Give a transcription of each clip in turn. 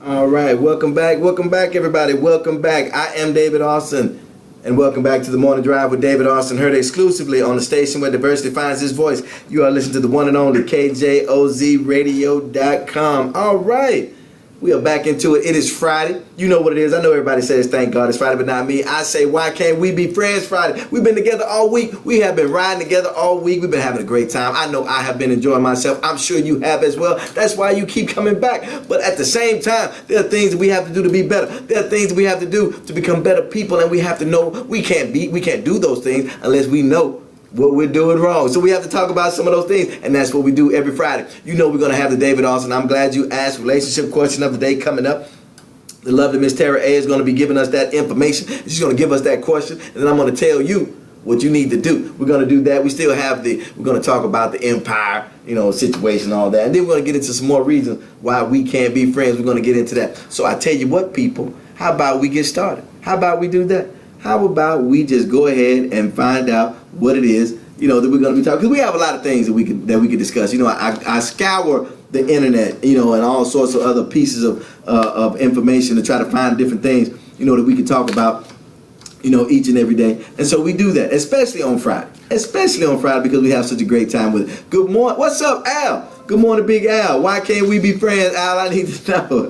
All right, welcome back, everybody. Welcome back. I am David Austin, and welcome back to the Morning Drive with David Austin, heard exclusively on the station where diversity finds its voice. You are listening to the one and only KJOZradio.com. All right, we are back into it. It is Friday. You know what it is. I know everybody says thank God it's Friday, but not me. I say, why can't we be friends Friday? We've been together all week. We have been riding together all week. We've been having a great time. I know I have been enjoying myself. I'm sure you have as well. That's why you keep coming back. But at the same time, there are things that we have to do to be better. There are things that we have to do to become better people, and we have to know we can't do those things unless we know what we're doing wrong. So we have to talk about some of those things, and that's what we do every Friday. You know we're going to have the David Austin. I'm glad you asked. Relationship question of the day coming up. The lovely Miss Tara A is going to be giving us that information. She's going to give us that question, and then I'm going to tell you what you need to do. We're going to do that. We still have we're going to talk about the empire, situation, all that. And then we're going to get into some more reasons why we can't be friends. We're going to get into that. So I tell you what, people, how about we get started? How about we do that? How about we just go ahead and find out what it is, that we're going to be talking? Because we have a lot of things that we can discuss. I scour the internet, and all sorts of other pieces of information to try to find different things, that we can talk about, each and every day. And so we do that, especially on Friday. Especially on Friday, because we have such a great time with it. Good morning. What's up, Al? Good morning, Big Al. Why can't we be friends, Al? I need to know.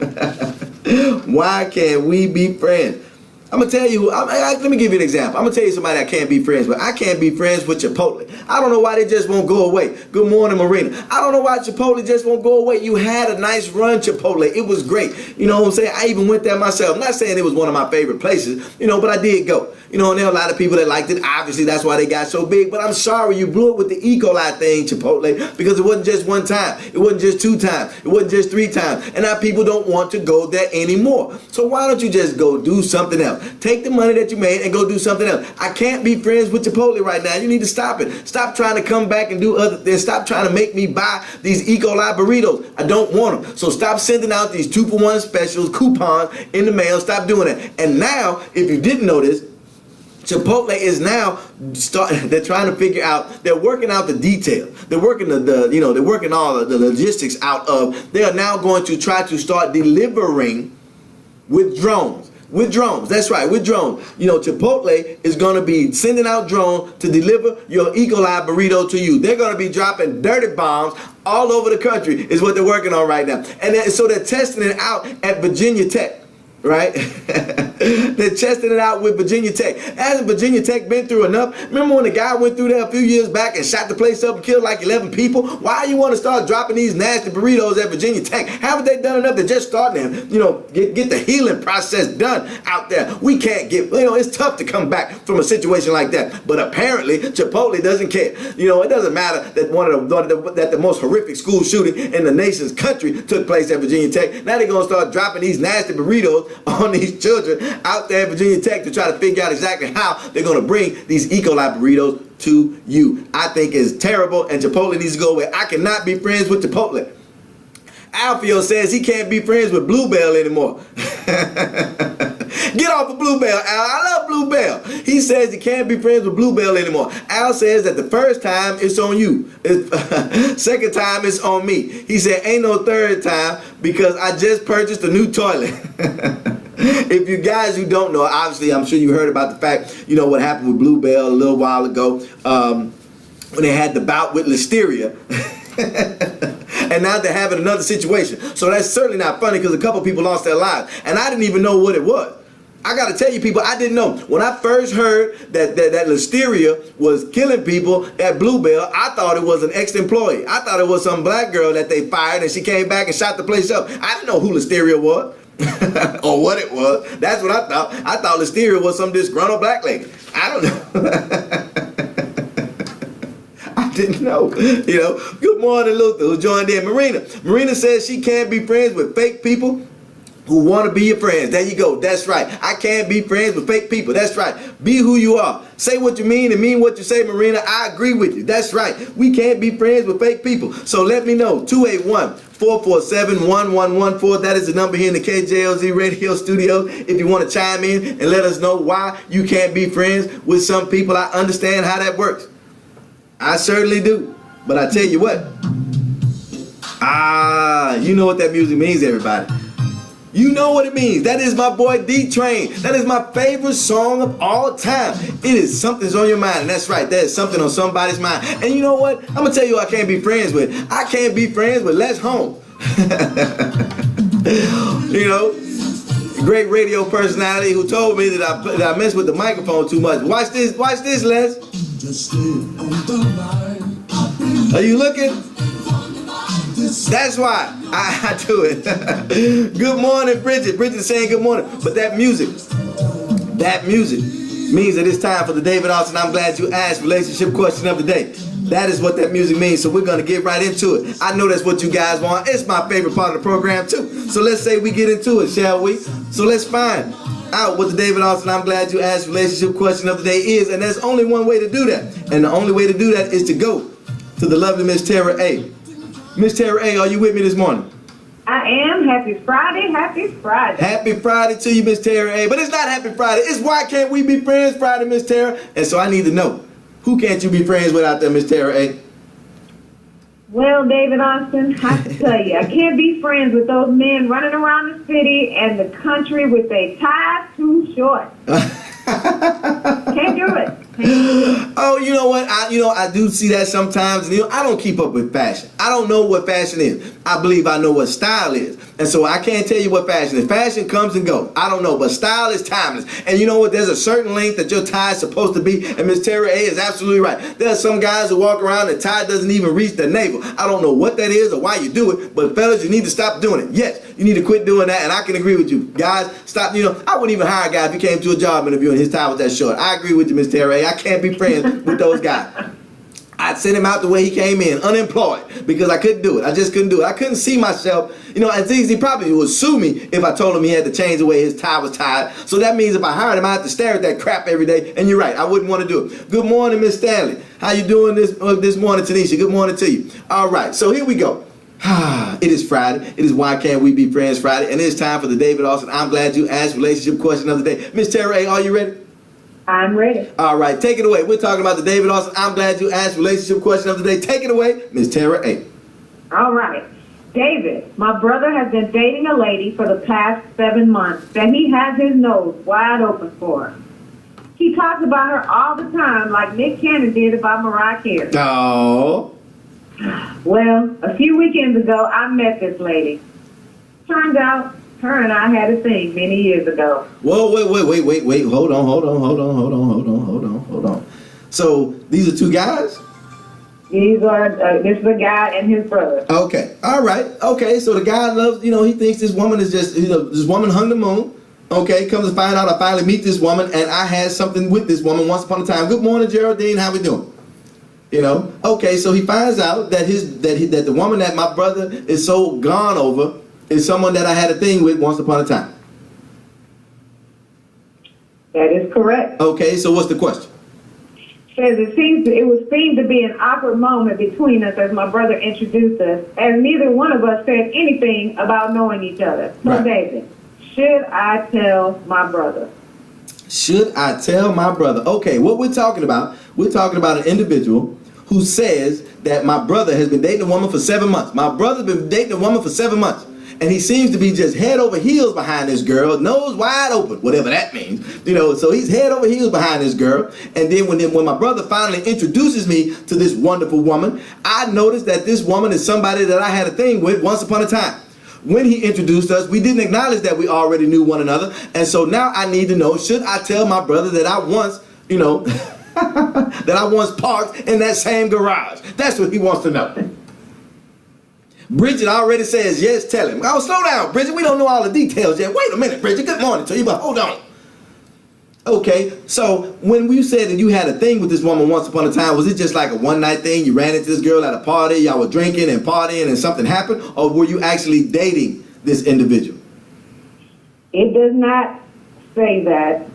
Why can't we be friends? I'm going to tell you, let me give you an example. I'm going to tell you somebody I can't be friends with. I can't be friends with Chipotle. I don't know why they just won't go away. Good morning, Marina. I don't know why Chipotle just won't go away. You had a nice run, Chipotle. It was great. You know what I'm saying? I even went there myself. I'm not saying it was one of my favorite places, but I did go. And there are a lot of people that liked it. Obviously, that's why they got so big. But I'm sorry you blew it with the E. coli thing, Chipotle, because it wasn't just one time. It wasn't just two times. It wasn't just three times. And now people don't want to go there anymore. So why don't you just go do something else? Take the money that you made and go do something else. I can't be friends with Chipotle right now. You need to stop it. Stop trying to come back and do other things. Stop trying to make me buy these E. coli burritos. I don't want them. So stop sending out these 2-for-1 specials, coupons in the mail. Stop doing that. And now, if you didn't know this, Chipotle is now they're trying to figure out, they're working out the detail. They're working they're working all the logistics out of, they are now going to try to start delivering with drones. With drones, that's right, with drones. Chipotle is going to be sending out drones to deliver your E. coli burrito to you. They're going to be dropping dirty bombs all over the country is what they're working on right now. And so they're testing it out at Virginia Tech. Right? They're testing it out with Virginia Tech. Hasn't Virginia Tech been through enough? Remember when the guy went through there a few years back and shot the place up and killed like 11 people? Why you want to start dropping these nasty burritos at Virginia Tech? Haven't they done enough? They're just starting to, get the healing process done out there. We can't it's tough to come back from a situation like that. But apparently, Chipotle doesn't care. It doesn't matter that that the most horrific school shooting in the nation's country took place at Virginia Tech. Now they're going to start dropping these nasty burritos on these children out there at Virginia Tech to try to figure out exactly how they're going to bring these E. coli burritos to you. I think it's terrible, and Chipotle needs to go away. I cannot be friends with Chipotle. Alfio says he can't be friends with Bluebell anymore. Get off of Bluebell, Al. I love Bluebell. He says he can't be friends with Bluebell anymore. Al says that the first time it's on you. Second time it's on me. He said ain't no third time because I just purchased a new toilet. If you guys who don't know, obviously I'm sure you heard about the fact, what happened with Bluebell a little while ago when they had the bout with Listeria. And now they're having another situation. So that's certainly not funny because a couple people lost their lives. And I didn't even know what it was. I got to tell you, people, I didn't know. When I first heard that Listeria was killing people at Bluebell, I thought it was an ex-employee. I thought it was some black girl that they fired and she came back and shot the place up. I didn't know who Listeria was or what it was. That's what I thought. I thought Listeria was some disgruntled black lady. I don't know. I didn't know. Good morning, Luther, who joined in. Marina says she can't be friends with fake people who want to be your friends. There you go. That's right. I can't be friends with fake people. That's right. Be who you are. Say what you mean and mean what you say, Marina. I agree with you. That's right. We can't be friends with fake people. So let me know. 281-447-1114. That is the number here in the KJOZ Radio Studio. If you want to chime in and let us know why you can't be friends with some people, I understand how that works. I certainly do. But I tell you what. You know what that music means, everybody. You know what it means. That is my boy D-Train. That is my favorite song of all time. It is Something's on Your Mind. And that's right. That is something on somebody's mind. And you know what? I'm going to tell you who I can't be friends with. I can't be friends with Les Holmes. You know, great radio personality who told me that I mess with the microphone too much. Watch this, Les. Are you looking? That's why I do it. Good morning, Bridget. Bridget's saying good morning. But that music means that it's time for the David Austin I'm Glad You Asked relationship question of the day. That is what that music means. So we're going to get right into it. I know that's what you guys want. It's my favorite part of the program too. So let's say we get into it, shall we? So let's find out what the David Austin I'm Glad You Asked relationship question of the day is. And there's only one way to do that. And the only way to do that is to go to the lovely Miss Tara A. Miss Tara A, are you with me this morning? I am. Happy Friday. Happy Friday. Happy Friday to you, Miss Tara A. But it's not Happy Friday. It's Why Can't We Be Friends Friday, Miss Tara. And so I need to know, who can't you be friends with out there, Miss Tara A? Well, David Austin, I have to tell you, I can't be friends with those men running around the city and the country with their ties too short. Can't do it. Oh, you know what? I do see that sometimes. I don't keep up with fashion. I don't know what fashion is. I believe I know what style is. And so I can't tell you what fashion is. Fashion comes and goes. I don't know, but style is timeless. And you know what? There's a certain length that your tie is supposed to be. And Miss Tara A is absolutely right. There are some guys who walk around and tie doesn't even reach their navel. I don't know what that is or why you do it, but fellas, you need to stop doing it. Yes, you need to quit doing that. And I can agree with you. Guys, stop. I wouldn't even hire a guy if he came to a job interview and his tie was that short. I agree with you, Miss Tara A. I can't be friends with those guys. I'd send him out the way he came in, unemployed, because I couldn't do it. I just couldn't do it. I couldn't see myself. As he probably would sue me if I told him he had to change the way his tie was tied. So that means if I hired him, I have to stare at that crap every day. And you're right, I wouldn't want to do it. Good morning, Miss Stanley. How you doing this morning, Tanisha? Good morning to you. All right, so here we go. It is Friday. It is Why Can't We Be Friends Friday, and it's time for the David Austin I'm Glad You Asked relationship question of the day. Miss Tara A, are you ready? I'm ready. All right, take it away. We're talking about the David Austin I'm Glad You Asked relationship question of the day. Take it away, Miss Tara A. All right. David, my brother has been dating a lady for the past 7 months that he has his nose wide open for. He talks about her all the time like Nick Cannon did about Mariah Carey. Oh. Well, a few weekends ago, I met this lady. Turned out, her and I had a thing many years ago. Whoa, wait. Hold on. So these are two guys? This is a guy and his brother. Okay. All right. Okay. So the guy loves, he thinks this woman is just, this woman hung the moon. Okay. Comes to find out I finally meet this woman and I had something with this woman once upon a time. Good morning, Geraldine. How we doing? Okay. So he finds out that that the woman that my brother is so gone over is someone that I had a thing with once upon a time. That is correct. Okay, so what's the question? Says it would seem to be an awkward moment between us as my brother introduced us, as neither one of us said anything about knowing each other. So right. David, should I tell my brother? Should I tell my brother? Okay, what we're talking about an individual who says that my brother has been dating a woman for 7 months. My brother's been dating a woman for 7 months. And he seems to be just head over heels behind this girl, nose wide open, whatever that means. So he's head over heels behind this girl. And then when my brother finally introduces me to this wonderful woman, I noticed that this woman is somebody that I had a thing with once upon a time. When he introduced us, we didn't acknowledge that we already knew one another. And so now I need to know, should I tell my brother that I once, that I once parked in that same garage? That's what he wants to know. Bridget already says, yes, tell him. Oh, slow down, Bridget. We don't know all the details yet. Wait a minute, Bridget. Good morning to you, but hold on. Okay, so when you said that you had a thing with this woman once upon a time, was it just like a one-night thing? You ran into this girl at a party, y'all were drinking and partying and something happened? Or were you actually dating this individual? It does not say that.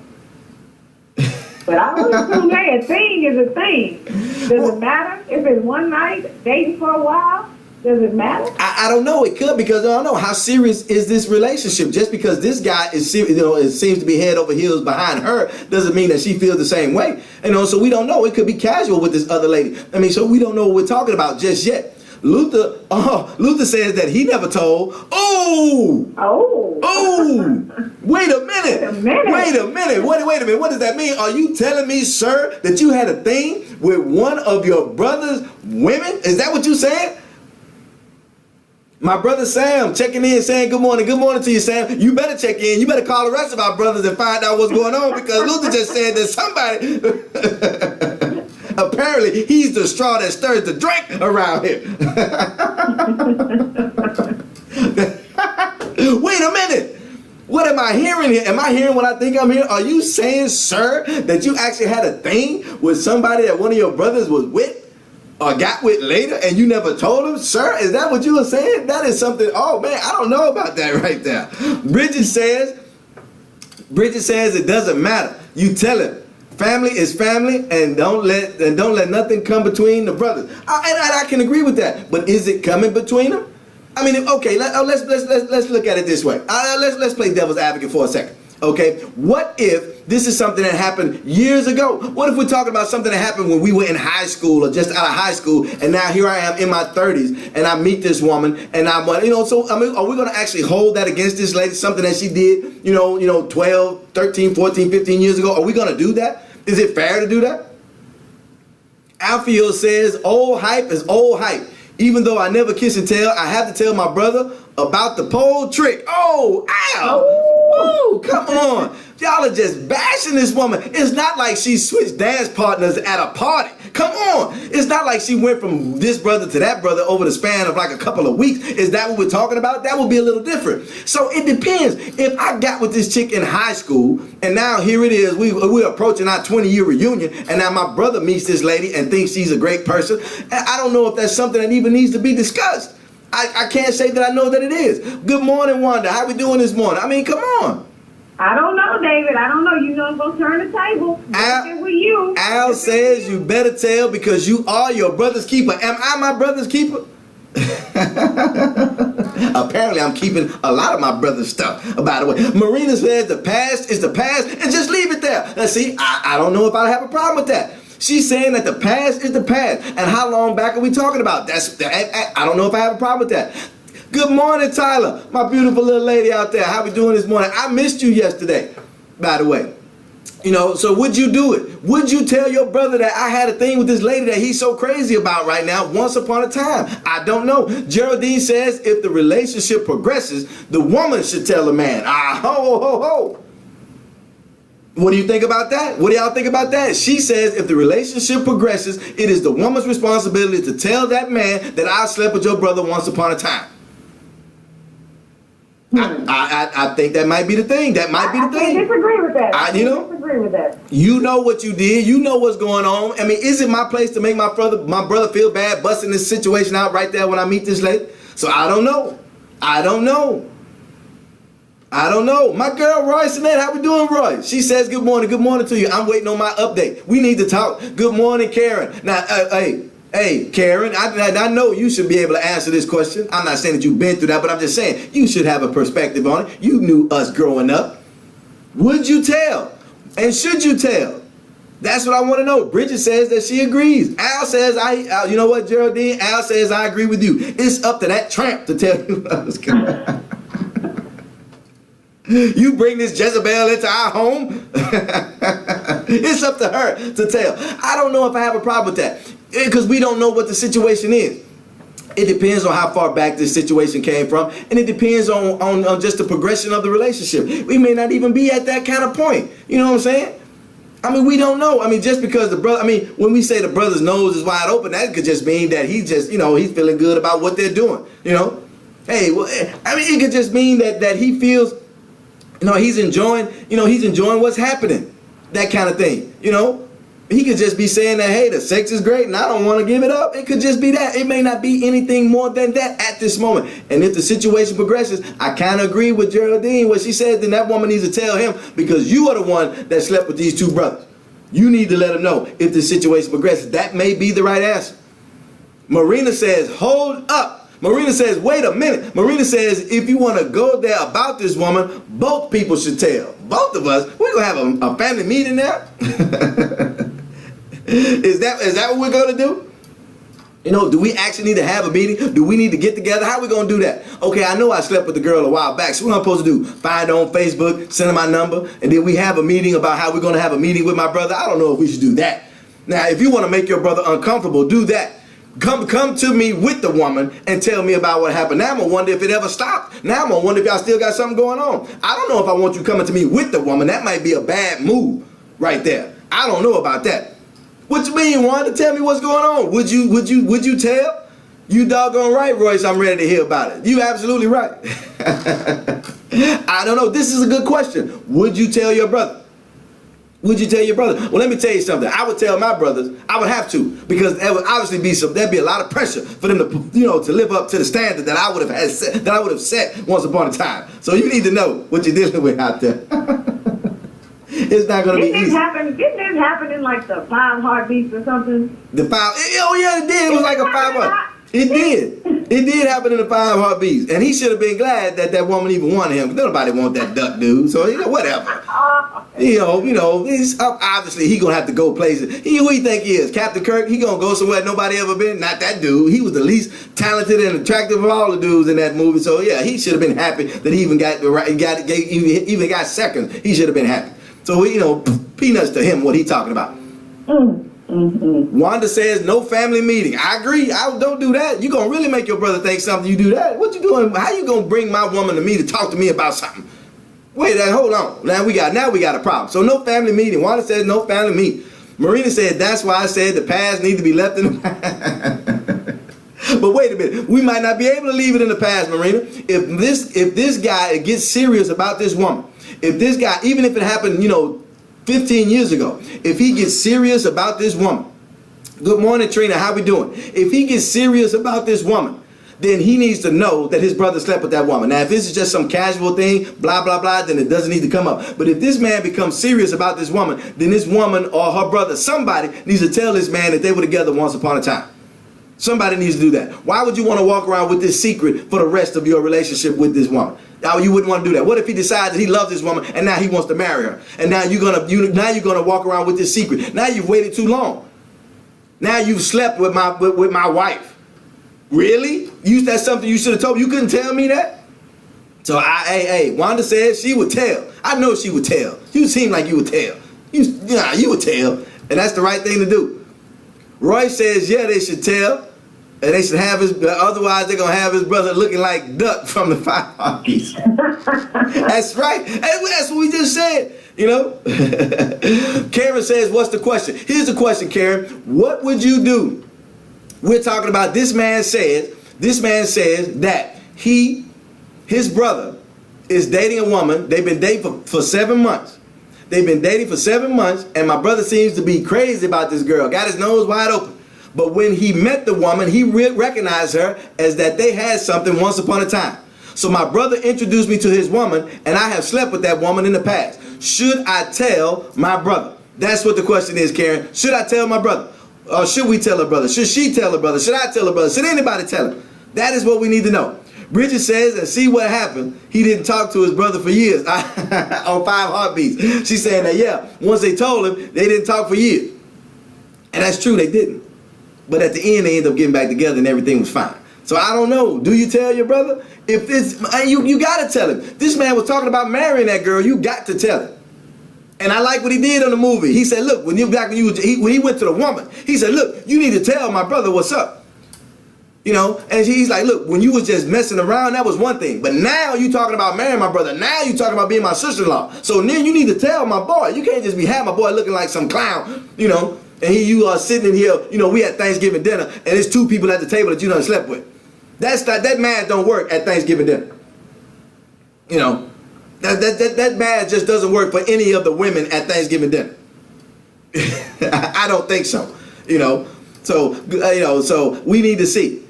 But I would assume a thing is a thing. Does it matter if it's one night, dating for a while? Does it matter? I don't know. It could, because I don't know how serious is this relationship. Just because this guy is serious, it seems to be head over heels behind her, doesn't mean that she feels the same way. So we don't know. It could be casual with this other lady. So we don't know what we're talking about just yet. Luther says that he never told. Oh! Wait a minute. Wait a minute. What does that mean? Are you telling me, sir, that you had a thing with one of your brother's women? Is that what you're saying? My brother Sam checking in saying good morning. Good morning to you, Sam. You better check in. You better call the rest of our brothers and find out what's going on, because Luther just said that somebody apparently he's the straw that stirs the drink around here. Wait a minute. What am I hearing here? Am I hearing what I think I'm hearing? Are you saying, sir, that you actually had a thing with somebody that one of your brothers was with or got with later and you never told him? Sir, is that what you were saying? That is something, oh man, I don't know about that right there. Bridget says it doesn't matter. You tell him. Family is family, and don't let nothing come between the brothers. And I can agree with that. But is it coming between them? I mean, okay, let's look at it this way. Let's play devil's advocate for a second. Okay, what if this is something that happened years ago? What if we're talking about something that happened when we were in high school or just out of high school, and now here I am in my 30s and I meet this woman and I want, so I mean, are we going to actually hold that against this lady, something that she did, 12, 13, 14, 15 years ago? Are we going to do that? Is it fair to do that? Alfield says, old hype is old hype. Even though I never kiss and tell, I have to tell my brother about the pole trick. Oh, ow. Oh, come on. Y'all are just bashing this woman. It's not like she switched dance partners at a party. Come on. It's not like she went from this brother to that brother over the span of like a couple of weeks. Is that what we're talking about? That would be a little different. So it depends. If I got with this chick in high school and now here it is, we're approaching our 20-year reunion, and now my brother meets this lady and thinks she's a great person, and I don't know if that's something that even needs to be discussed. I can't say that I know that it is. Good morning, Wanda. How we doing this morning? I mean, come on. I don't know, David. I don't know. You know I'm going to turn the table. With you. Al says you better tell because you are your brother's keeper. Am I my brother's keeper? Apparently, I'm keeping a lot of my brother's stuff, by the way. Marina says the past is the past and just leave it there. Now, see, I don't know if I have a problem with that. She's saying that the past is the past. And how long back are we talking about? I don't know if I have a problem with that. Good morning, Tyler, my beautiful little lady out there. How we doing this morning? I missed you yesterday, by the way. So would you do it? Would you tell your brother that I had a thing with this lady that he's so crazy about right now once upon a time? I don't know. Geraldine says if the relationship progresses, the woman should tell the man. Ho, ho, ho. What do you think about that? What do y'all think about that? She says if the relationship progresses, it is the woman's responsibility to tell that man that I slept with your brother once upon a time. I think that might be the thing. That might be the thing. I disagree with that. Disagree with that. You know what you did. You know what's going on. I mean, is it my place to make my brother feel bad busting this situation out right there when I meet this lady? So I don't know. My girl Royce Annette, how we doing, Roy? She says good morning to you. I'm waiting on my update. We need to talk. Good morning, Karen. Now, hey, Karen, I know you should be able to answer this question. I'm not saying that you've been through that, but I'm just saying you should have a perspective on it. You knew us growing up. Would you tell? And should you tell? That's what I want to know. Bridget says that she agrees. Al says, you know what, Geraldine? Al says, I agree with you. It's up to that tramp to tell you what was going on. You bring this Jezebel into our home? It's up to her to tell. I don't know if I have a problem with that because we don't know what the situation is. It depends on how far back this situation came from, and it depends on just the progression of the relationship. We may not even be at that kind of point. You know what I'm saying? I mean, we don't know. I mean, just because when we say the brother's nose is wide open, that could just mean that he's just, he's feeling good about what they're doing. Hey, well, I mean, it could just mean that he feels, he's enjoying what's happening, that kind of thing. He could just be saying that, hey, the sex is great and I don't want to give it up. It could just be that. It may not be anything more than that at this moment. And if the situation progresses, I kind of agree with Geraldine. What she said, then that woman needs to tell him because you are the one that slept with these two brothers. You need to let him know if the situation progresses. That may be the right answer. Marina says, hold up. Marina says, wait a minute. Marina says, if you want to go there about this woman, both people should tell. Both of us. We're going to have a family meeting now. Is that what we're going to do? You know, do we actually need to have a meeting? Do we need to get together? How are we going to do that? Okay, I know I slept with the girl a while back. So what am I supposed to do? Find her on Facebook, send her my number, and then we have a meeting about how we're going to have a meeting with my brother? I don't know if we should do that. Now, if you want to make your brother uncomfortable, do that. Come to me with the woman and tell me about what happened. Now I'm going to wonder if it ever stopped. Now I'm going to wonder if y'all still got something going on. I don't know if I want you coming to me with the woman. That might be a bad move right there. I don't know about that. What you mean, Wanda? Tell me what's going on. Would you tell? You doggone right, Royce. I'm ready to hear about it. You absolutely right. I don't know. This is a good question. Would you tell your brother? Would you tell your brother? Well, let me tell you something. I would tell my brothers. I would have to, because there would obviously there'd be a lot of pressure for them to, to live up to the standard that I would have set once upon a time. So you need to know what you're dealing with out there. It's not going to be easy. Didn't this happen in like the 5 Heartbeats or something? The 5, oh yeah, it did. It was like a 5 heart. It did. It did happen in the 5 Heartbeats. And he should have been glad that that woman even wanted him. Nobody want that duck dude. So, whatever. He's, obviously he going to have to go places. Who he think he is? Captain Kirk? He going to go somewhere nobody ever been? Not that dude. He was the least talented and attractive of all the dudes in that movie. So, yeah, he should have been happy that he even got second. He should have been happy. So, peanuts to him what he talking about. Wanda says no family meeting. I agree. Don't do that. You're going to really make your brother think something you do that. What you doing? How you going to bring my woman to me to talk to me about something? Wait, hold on. Now we got a problem. So no family meeting. Wanda says no family meeting. Marina said that's why I said the past need to be left in the past. But wait a minute. We might not be able to leave it in the past, Marina. If this guy gets serious about this woman, if this guy, even if it happened, 15 years ago, if he gets serious about this woman, good morning, Trina, how we doing? If he gets serious about this woman, then he needs to know that his brother slept with that woman. Now, if this is just some casual thing, blah, blah, blah, then it doesn't need to come up. But if this man becomes serious about this woman, then this woman or her brother, somebody needs to tell this man that they were together once upon a time. Somebody needs to do that. Why would you want to walk around with this secret for the rest of your relationship with this woman? Now you wouldn't want to do that. What if he decides that he loves this woman and now he wants to marry her? And now you're gonna walk around with this secret. Now you've waited too long. Now you've slept with my wife. Really? That's something you should have told me. You couldn't tell me that? So Wanda said she would tell. I know she would tell. You seem like you would tell. You would tell. And that's the right thing to do. Roy says, yeah, they should tell. And they should have otherwise they're going to have his brother looking like Duck from the 5 Heartbeats. That's right. That's what we just said, Karen says, what's the question? Here's the question, Karen. What would you do? We're talking about this man says that his brother is dating a woman. They've been dating for 7 months. They've been dating for 7 months, and my brother seems to be crazy about this girl. Got his nose wide open. But when he met the woman, he recognized her as that they had something once upon a time. So my brother introduced me to his woman, and I have slept with that woman in the past. Should I tell my brother? That's what the question is, Karen. Should I tell my brother? Or should we tell her brother? Should she tell her brother? Should I tell her brother? Should anybody tell him? That is what we need to know. Bridget says, and see what happened. He didn't talk to his brother for years. On 5 Heartbeats. She's saying that, yeah, once they told him, they didn't talk for years. And that's true, they didn't. But at the end, they ended up getting back together and everything was fine. So I don't know. Do you tell your brother? If it's, you got to tell him. This man was talking about marrying that girl. You got to tell him. And I like what he did on the movie. He said, look, when he went to the woman, he said, look, you need to tell my brother what's up. And he's like, look, when you was just messing around, that was one thing. But now you talking about marrying my brother. Now you talking about being my sister-in-law. So then you need to tell my boy. You can't just have my boy looking like some clown, and you are sitting in here, we had Thanksgiving dinner, and there's 2 people at the table that you done slept with. That math don't work at Thanksgiving dinner. That math just doesn't work for any of the women at Thanksgiving dinner. I don't think so. So we need to see.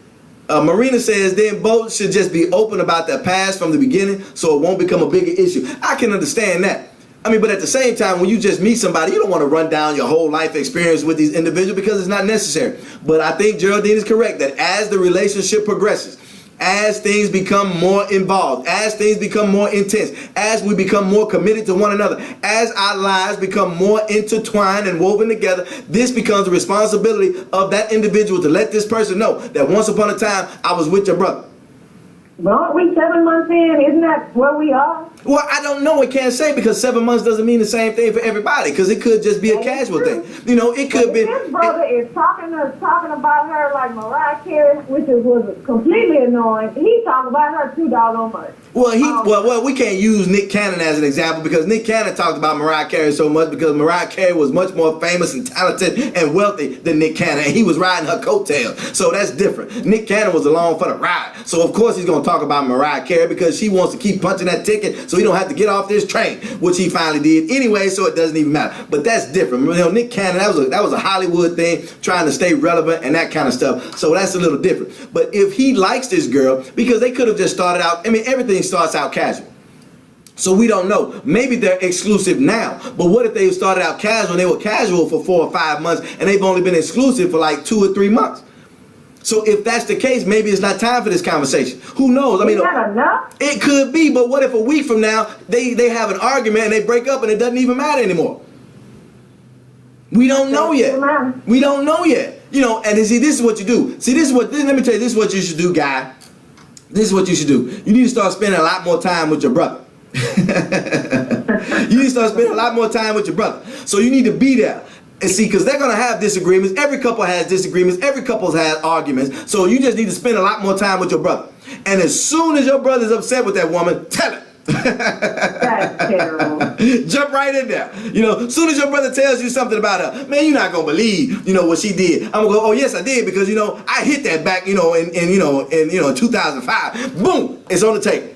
Marina says then both should just be open about their past from the beginning so it won't become a bigger issue. I can understand that. But at the same time, when you just meet somebody, you don't want to run down your whole life experience with these individuals because it's not necessary. But I think Geraldine is correct that as the relationship progresses, As things become more involved, as things become more intense, as we become more committed to one another, as our lives become more intertwined and woven together, this becomes the responsibility of that individual to let this person know that once upon a time I was with your brother. Well, aren't we 7 months in? Isn't that where we are? Well, I don't know. I can't say because 7 months doesn't mean the same thing for everybody because it could just be a casual thing. You know, it could be. His brother is talking about her like Mariah Carey, which was completely annoying. He talked about her too doggone much. Well, we can't use Nick Cannon as an example because Nick Cannon talked about Mariah Carey so much because Mariah Carey was much more famous and talented and wealthy than Nick Cannon, and he was riding her coattails. So that's different. Nick Cannon was along for the ride. So of course he's going to talk about Mariah Carey because she wants to keep punching that ticket so he don't have to get off this train, which he finally did anyway, so it doesn't even matter. But that's different. You know, Nick Cannon, that was a Hollywood thing, trying to stay relevant and that kind of stuff. So that's a little different. But if he likes this girl, because they could have just started out, I mean, everything starts out casual. So we don't know. Maybe they're exclusive now. But what if they started out casual and they were casual for 4 or 5 months and they've only been exclusive for like 2 or 3 months? So if that's the case, maybe it's not time for this conversation. Who knows? I mean, is that enough? It could be, but what if a week from now they have an argument and they break up and it doesn't even matter anymore? We don't know yet. We don't know yet. You know, and see, this is what you do. See, let me tell you, this is what you should do, guy. This is what you should do. You need to start spending a lot more time with your brother. You need to start spending a lot more time with your brother. So you need to be there. And see, because they're going to have disagreements. Every couple has disagreements. Every couple has arguments. So you just need to spend a lot more time with your brother. And as soon as your brother's upset with that woman, tell it. That's terrible. Jump right in there. You know, as soon as your brother tells you something about her, man, you're not going to believe, you know, what she did. I'm going to go, oh, yes, I did, because, you know, I hit that back, you know, in 2005. Boom, it's on the table.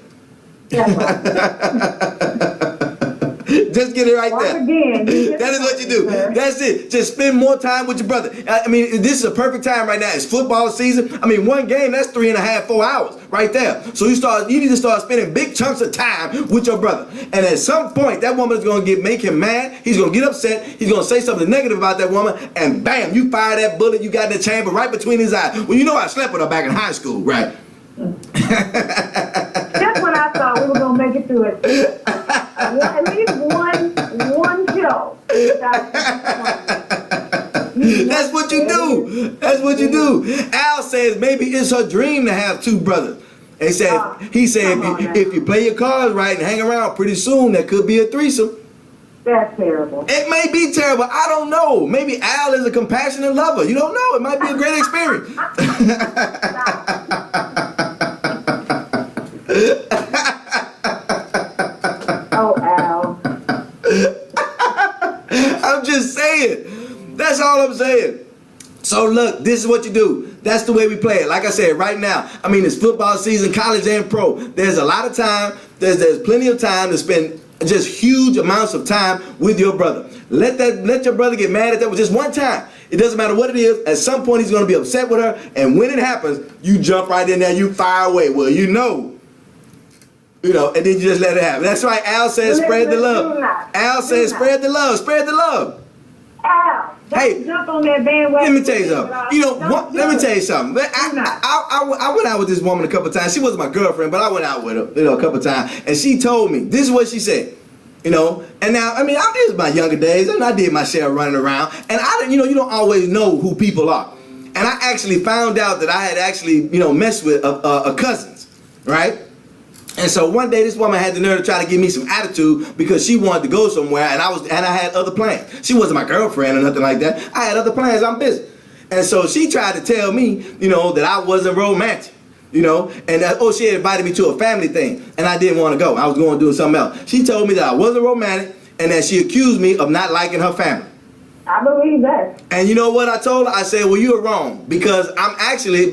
Just get it right there. Again, that is what you do. That's it. Just spend more time with your brother. I mean, this is a perfect time right now. It's football season. I mean, one game, that's 3.5, 4 hours right there. So you need to start spending big chunks of time with your brother. And at some point, that woman is going to make him mad. He's going to get upset. He's going to say something negative about that woman. And bam, you fire that bullet you got in the chamber right between his eyes. Well, you know I slept with her back in high school, right? That's when I thought we were going to make it through it. At least one show. That's what you do. That's what you do. Al says maybe it's her dream to have 2 brothers. He said if you play your cards right and hang around, pretty soon there could be a threesome. That's terrible. It may be terrible. I don't know. Maybe Al is a compassionate lover. You don't know. It might be a great experience. Oh, Al. I'm just saying. That's all I'm saying. So look, this is what you do. That's the way we play it. Like I said, right now, I mean, it's football season, college and pro. There's a lot of time. There's plenty of time to spend just huge amounts of time with your brother. Let your brother get mad at that with just one time. It doesn't matter what it is. At some point, he's going to be upset with her. And when it happens, you jump right in there. You fire away. Well, you know, and then you just let it happen. That's right. Al says spread the love. Al says spread the love. Spread the love. Al, hey, jump on that bandwagon. Let me tell you something. Let me tell you something. I went out with this woman a couple times. She wasn't my girlfriend, but I went out with her, a couple times. And she told me, this is what she said. And now, I mean, this is my younger days, and I did my share of running around. And you don't always know who people are. And I actually found out that I had actually, messed with a cousins, right? And so one day this woman had the nerve to try to give me some attitude because she wanted to go somewhere and I had other plans. She wasn't my girlfriend or nothing like that. I had other plans. I'm busy. And so she tried to tell me, that I wasn't romantic, and that, she had invited me to a family thing and I didn't want to go. I was going to do something else. She told me that I wasn't romantic and that she accused me of not liking her family. I believe that. And you know what I told her? I said, well, you're I actually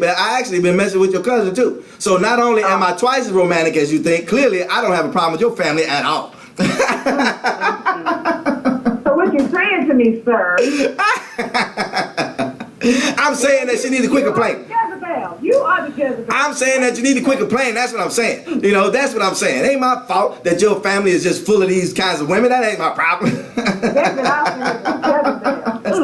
been messing with your cousin too. So not only am I twice as romantic as you think, clearly I don't have a problem with your family at all. So what you're saying to me, sir? I'm saying that she needs to quit complaining. You are the Jezebel. I'm saying that you need to quit complaining. That's what I'm saying. That's what I'm saying. It ain't my fault that your family is just full of these kinds of women. That ain't my problem.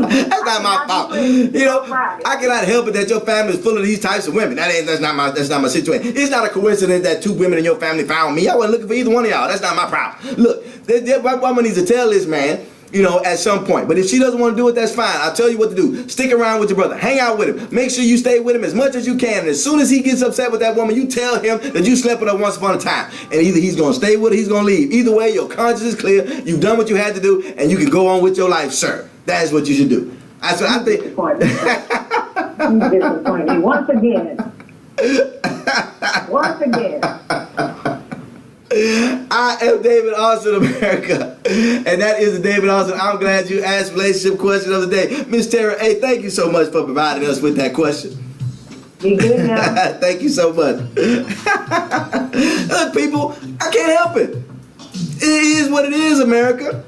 That's not my fault. You know, I cannot help it that your family is full of these types of women. That's not my situation. It's not a coincidence that 2 women in your family found me. I wasn't looking for either one of y'all. That's not my problem. Look, that woman needs to tell this man, you know, at some point. But if she doesn't want to do it, that's fine. I'll tell you what to do. Stick around with your brother. Hang out with him. Make sure you stay with him as much as you can. And as soon as he gets upset with that woman, you tell him that you slept with her once upon a time. And either he's going to stay with her, he's going to leave. Either way, your conscience is clear. You've done what you had to do, and you can go on with your life, sir. That is what you should do. That's what I think. You disappoint me once again. Once again. I am David Austin, America, and that is the David Austin I'm glad you asked relationship question of the day. Miss Tara, hey, thank you so much for providing us with that question. You good now? Thank you so much. Look, people, I can't help it. It is what it is, America.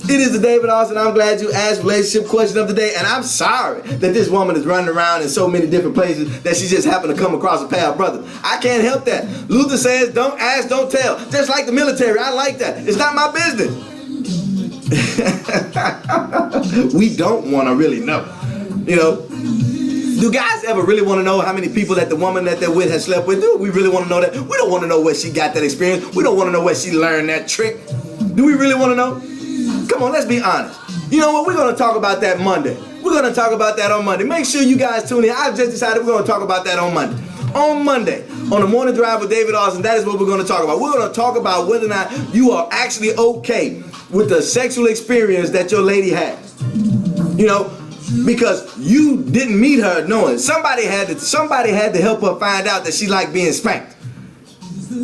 It is the David Austin I'm glad you asked relationship question of the day, and I'm sorry that this woman is running around in so many different places that she just happened to come across a pair of brothers. I can't help that. Luther says, don't ask, don't tell. Just like the military, I like that. It's not my business. We don't want to really know. You know, do guys ever really want to know how many people that the woman that they're with has slept with? Do we really want to know that? We don't want to know where she got that experience. We don't want to know where she learned that trick. Do we really want to know? Come on, let's be honest. You know what? We're going to talk about that Monday. We're going to talk about that on Monday. Make sure you guys tune in. I've just decided we're going to talk about that on Monday. On Monday, on the Morning Drive with David Austin, that is what we're going to talk about. We're going to talk about whether or not you are actually okay with the sexual experience that your lady has. You know, because you didn't meet her knowing. Somebody had to help her find out that she liked being spanked.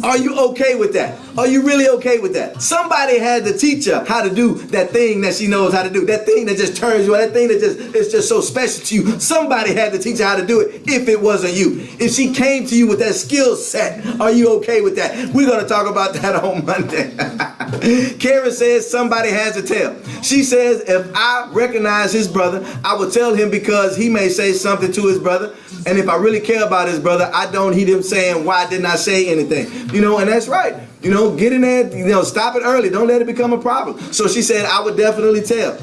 Are you okay with that? Are you really okay with that? Somebody had to teach her how to do that thing that she knows how to do. That thing that just turns you on. That thing that is just so special to you. Somebody had to teach her how to do it if it wasn't you. If she came to you with that skill set, are you okay with that? We're going to talk about that on Monday. Karen says somebody has to tell. She says if I recognize his brother, I will tell him because he may say something to his brother. And if I really care about his brother, I don't hear him saying, why didn't I say anything? You know, and that's right. You know, get in there, you know, stop it early. Don't let it become a problem. So she said, I would definitely tell.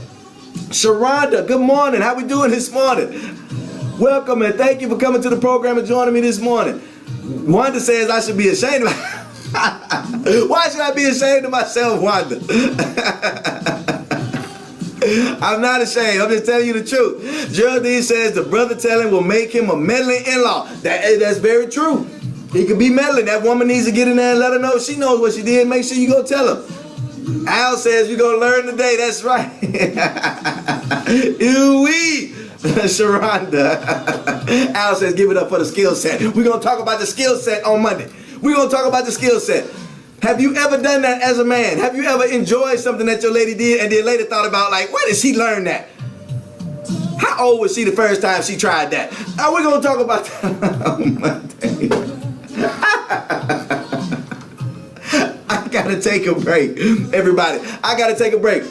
Sharonda, good morning. How we doing this morning? Welcome and thank you for coming to the program and joining me this morning. Wanda says I should be ashamed of Why should I be ashamed of myself, Wanda? I'm not ashamed. I'm just telling you the truth. Geraldine says the brother telling will make him a meddling in-law. That's very true. He could be meddling. That woman needs to get in there and let her know she knows what she did. Make sure you go tell her. Al says you're going to learn today. That's right. Ew-wee. Sharonda. Al says give it up for the skill set. We're going to talk about the skill set on Monday. We're going to talk about the skill set. Have you ever done that as a man? Have you ever enjoyed something that your lady did and then later thought about, like, where did she learn that? How old was she the first time she tried that? We're going to talk about that on Monday. I got to take a break, everybody. I got to take a break.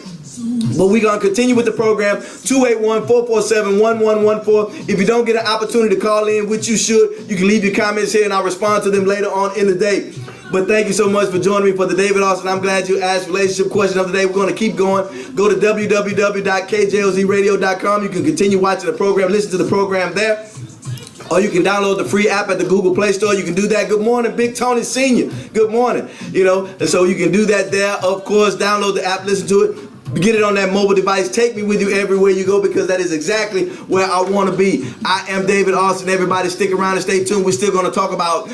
But we're going to continue with the program, 281-447-1114. If you don't get an opportunity to call in, which you should, you can leave your comments here and I'll respond to them later on in the day. But thank you so much for joining me for the David Austin I'm glad you asked relationship question of the day. We're going to keep going. Go to www.kjozradio.com. You can continue watching the program, listen to the program there. Or you can download the free app at the Google Play Store. You can do that. Good morning, Big Tony Sr. Good morning. You know, and so you can do that there. Of course, download the app, listen to it. Get it on that mobile device. Take me with you everywhere you go because that is exactly where I want to be. I am David Austin. Everybody stick around and stay tuned. We're still going to talk about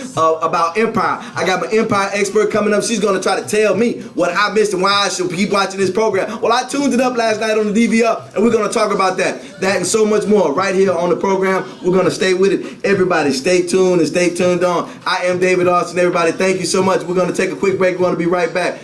Empire. I got my Empire expert coming up. She's going to try to tell me what I missed and why I should keep watching this program. Well, I tuned it up last night on the DVR and we're going to talk about that and so much more right here on the program. We're going to stay with it. Everybody stay tuned and stay tuned on. I am David Austin. Everybody, thank you so much. We're going to take a quick break. We're going to be right back.